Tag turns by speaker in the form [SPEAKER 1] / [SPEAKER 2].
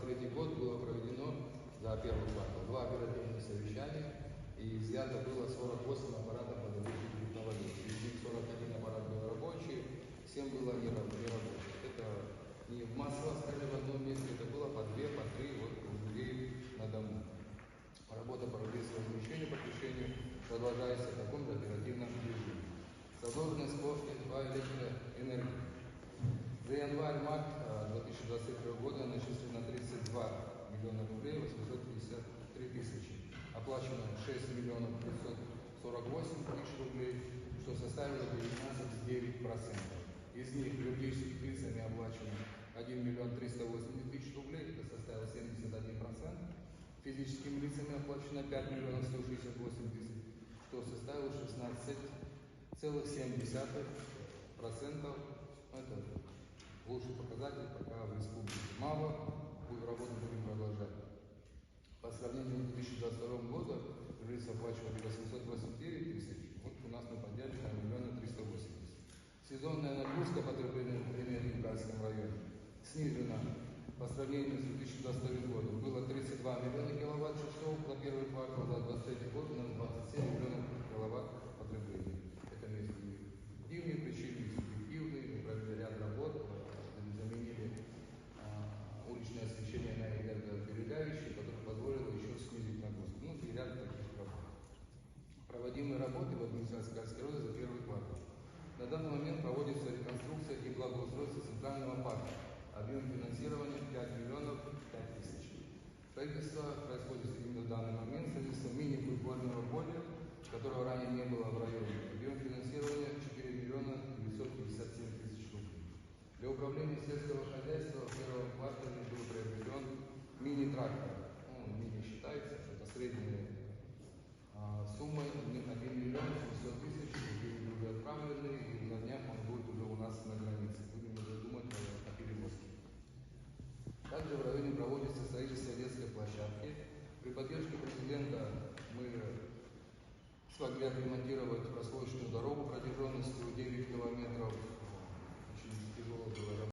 [SPEAKER 1] 2023 год было проведено за первый квартал 2 оперативных совещания, и изъято было 48 аппаратов подавляющих технологий. Из них 41 аппарат был рабочий, 7 было нерабочих. Это не массово стали в одном месте, это было по 2, по 3 вот, людей на дому. Работа по размещению, подключению продолжается в таком же оперативном режиме. Задолженность по электроэнергии. За январь-март 2023 года начислено 32 миллиона рублей 853 тысячи. Оплачено 6 миллионов 548 тысяч рублей, что составило 19,9%. Из них юридическими лицами оплачено 1 миллион 380 тысяч рублей, это составило 71%. Физическими лицами оплачено 5 миллионов 168 тысяч, что составило 16,7%. Это лучший показатель пока в республике. Мало, работу будем продолжать. По сравнению с 2022 годом жильцы оплачивали 889 тысяч, вот у нас мы подняли на 1 380 000. Сезонная нагрузка потребления энергии в Кальском районе снижена по сравнению с 2022 годом. Было 32 миллиона киловатт-часов на первый квартал, за 2023 год у нас 27 миллионов киловатт потребления. Это есть объективные причины, субъективные. Мы провели ряд работ, заменили уличное освещение на энергосберегающее, которое позволило еще снизить нагрузку. Ну и ряд таких работ. Проводимые работы в администрации Кальской РОЗ за первый квартал. На данный момент проводится реконструкция и благоустройство центрального парка. Объем финансирования 5 миллионов 5 тысяч. Строительство происходит именно в данный момент. Строительство мини-футбольного поля, которого ранее не было в районе. Объем финансирования 4 миллиона 957 тысяч рублей. Для управления сельского хозяйства в первом квартале был приобретен мини-трактор. Он мини считается, что это средняя сумма 1 миллион 700 тысяч, деньги уже отправлены, и на днях он будет уже у нас на границе. Будем уже думать о перевозке. Также в районе проводится строительство детской площадки. При поддержке президента мы смогли отремонтировать прослойочную дорогу протяженностью 9 километров. Очень тяжело было работать.